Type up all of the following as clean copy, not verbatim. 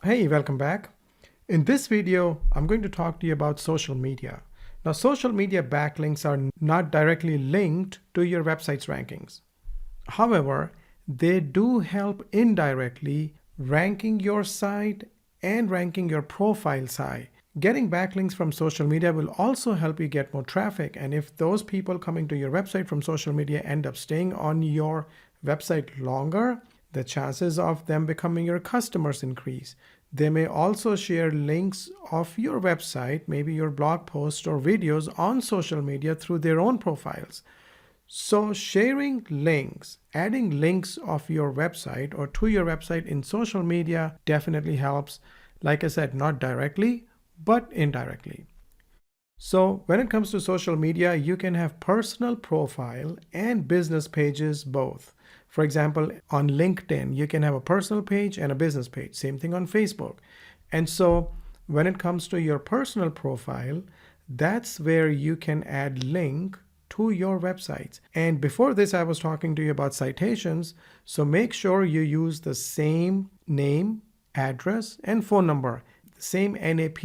Hey, welcome back. In this video, I'm going to talk to you about social media. Now, social media backlinks are not directly linked to your website's rankings. However, they do help indirectly ranking your site and ranking your profiles high. Getting backlinks from social media will also help you get more traffic. And if those people coming to your website from social media end up staying on your website longer, the chances of them becoming your customers increase. They may also share links of your website, maybe your blog posts or videos on social media through their own profiles. So sharing links, adding links of your website or to your website in social media definitely helps. Like I said, not directly, but indirectly. So when it comes to social media, you can have personal profile and business pages both. For example, on LinkedIn, you can have a personal page and a business page. Same thing on Facebook. And so when it comes to your personal profile, that's where you can add link to your websites. And before this, I was talking to you about citations. So make sure you use the same name, address, and phone number, the same NAP.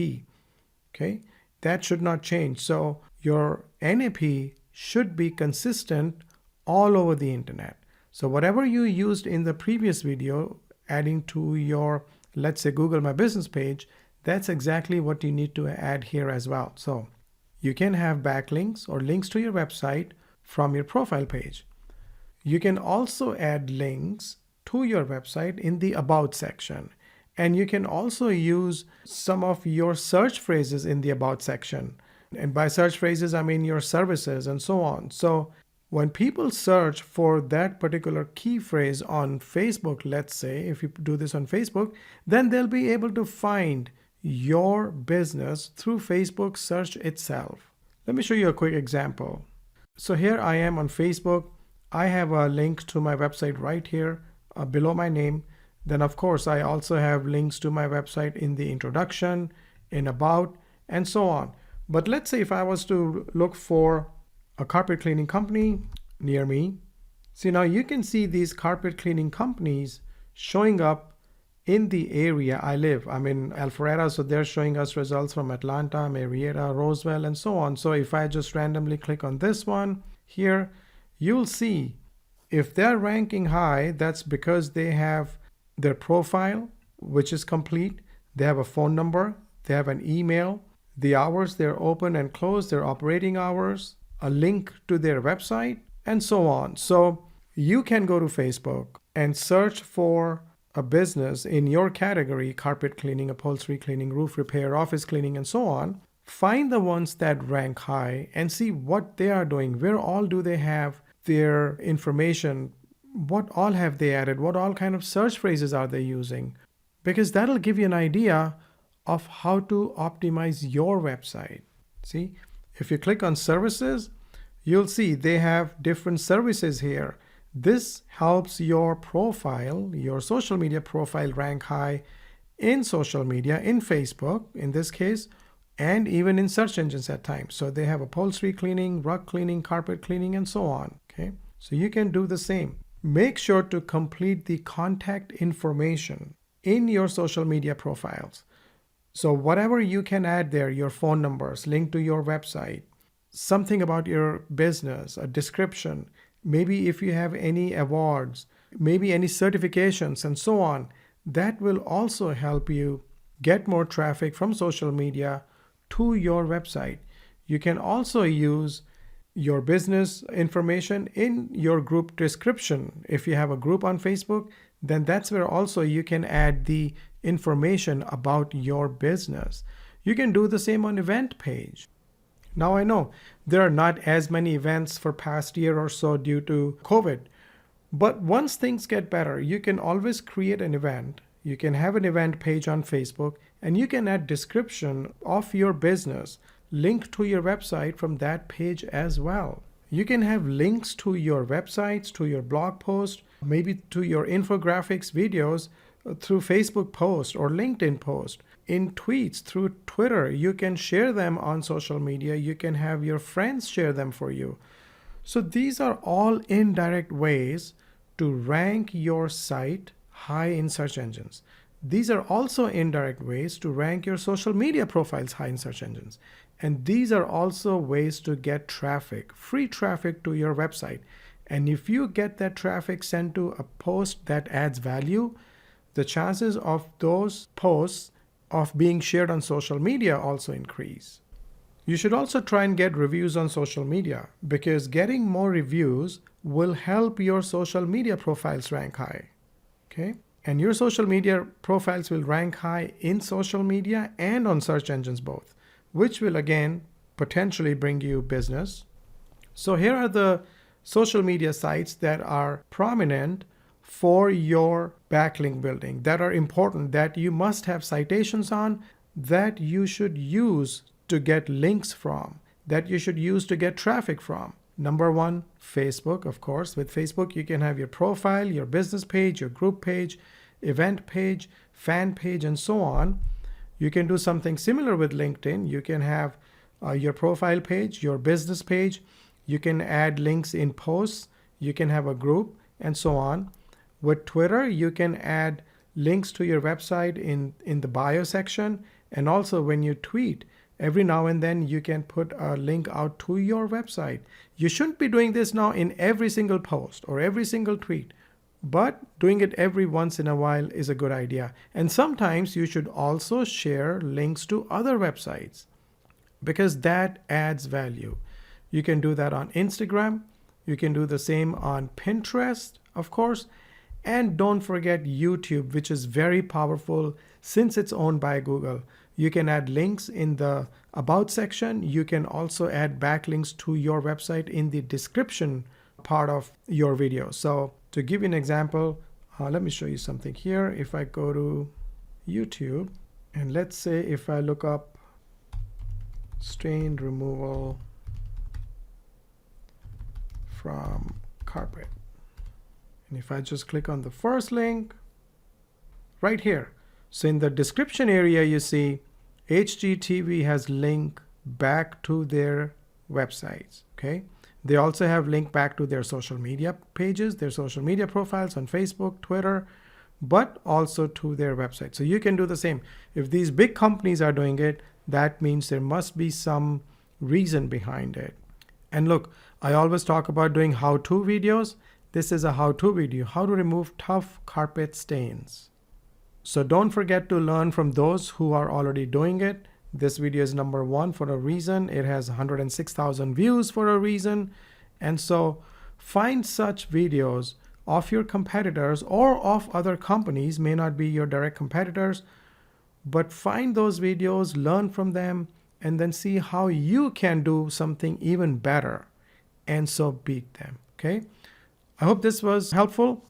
Okay, that should not change. So your NAP should be consistent all over the internet. So whatever you used in the previous video, adding to your, let's say, Google My Business page, that's exactly what you need to add here as well. So you can have backlinks or links to your website from your profile page. You can also add links to your website in the About section. And you can also use some of your search phrases in the About section. And by search phrases, I mean your services and so on. So when people search for that particular key phrase on Facebook, let's say, if you do this on Facebook, then they'll be able to find your business through Facebook search itself. Let me show you a quick example. So here I am on Facebook. I have a link to my website right here below my name. Then of course, I also have links to my website in the introduction, in About, and so on. But let's say if I was to look for a carpet cleaning company near me. See, now you can see these carpet cleaning companies showing up in the area I live. I'm in Alpharetta, so they're showing us results from Atlanta, Marietta, Roswell, and so on. So if I just randomly click on this one here, you'll see if they're ranking high, that's because they have their profile, which is complete. They have a phone number, they have an email, the hours they're open and closed, their operating hours, a link to their website, and so on. So you can go to Facebook and search for a business in your category: carpet cleaning, upholstery cleaning, roof repair, office cleaning, and so on. Find the ones that rank high and see what they are doing. Where all do they have their information? What all have they added? What all kind of search phrases are they using? Because that'll give you an idea of how to optimize your website. See, if you click on services, you'll see they have different services here. This helps your profile, your social media profile, rank high in social media, in Facebook in this case, and even in search engines at times. So they have upholstery cleaning, rug cleaning, carpet cleaning, and so on. Okay, so you can do the same. Make sure to complete the contact information in your social media profiles. So whatever you can add there, your phone numbers, link to your website, something about your business, a description, maybe if you have any awards, maybe any certifications, and so on, that will also help you get more traffic from social media to your website. You can also use your business information in your group description. If you have a group on Facebook, then that's where also you can add the information about your business. You can do the same on event page. Now I know there are not as many events for past year or so due to COVID, but once things get better, you can always create an event. You can have an event page on Facebook and you can add description of your business, link to your website from that page as well. You can have links to your websites, to your blog post, maybe to your infographics videos through Facebook post or LinkedIn post. In tweets, through Twitter, you can share them on social media. You can have your friends share them for you. So these are all indirect ways to rank your site high in search engines. These are also indirect ways to rank your social media profiles high in search engines. And these are also ways to get traffic, free traffic to your website. And if you get that traffic sent to a post that adds value, the chances of those posts of being shared on social media also increase. You should also try and get reviews on social media, because getting more reviews will help your social media profiles rank high. Okay? And your social media profiles will rank high in social media and on search engines both, which will again potentially bring you business. So here are the social media sites that are prominent for your backlink building, that are important, that you must have citations on, that you should use to get links from, that you should use to get traffic from. Number one, Facebook, of course. With Facebook, you can have your profile, your business page, your group page, event page, fan page, and so on. You can do something similar with LinkedIn. You can have your profile page, your business page. You can add links in posts. You can have a group, and so on. With Twitter, you can add links to your website in the bio section. And also when you tweet, every now and then you can put a link out to your website. You shouldn't be doing this now in every single post or every single tweet, but doing it every once in a while is a good idea. And sometimes you should also share links to other websites, because that adds value. You can do that on Instagram. You can do the same on Pinterest, of course. And don't forget YouTube, which is very powerful since it's owned by Google. You can add links in the About section. You can also add backlinks to your website in the description part of your video. So to give you an example, let me show you something here. If I go to YouTube, and let's say if I look up stain removal from carpet, and if I just click on the first link right here, so in the description area, you see HGTV has link back to their websites. Okay. They also have link back to their social media pages, their social media profiles on Facebook, Twitter, but also to their website. So you can do the same. If these big companies are doing it, that means there must be some reason behind it. And look, I always talk about doing how-to videos. This is a how-to video, how to remove tough carpet stains. So don't forget to learn from those who are already doing it. This video is number one for a reason. It has 106,000 views for a reason. And so find such videos of your competitors or of other companies, may not be your direct competitors, but find those videos, learn from them, and then see how you can do something even better, and so beat them. Okay. I hope this was helpful.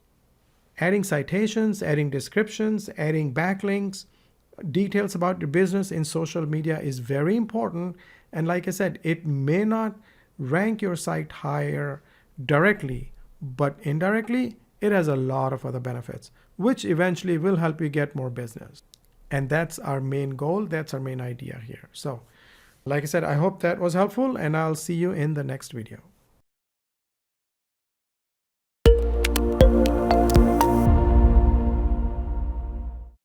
Adding citations, adding descriptions, adding backlinks, details about your business in social media is very important. And like I said, it may not rank your site higher directly, but indirectly, it has a lot of other benefits, which eventually will help you get more business. And that's our main goal. That's our main idea here. So, like I said, I hope that was helpful, and I'll see you in the next video.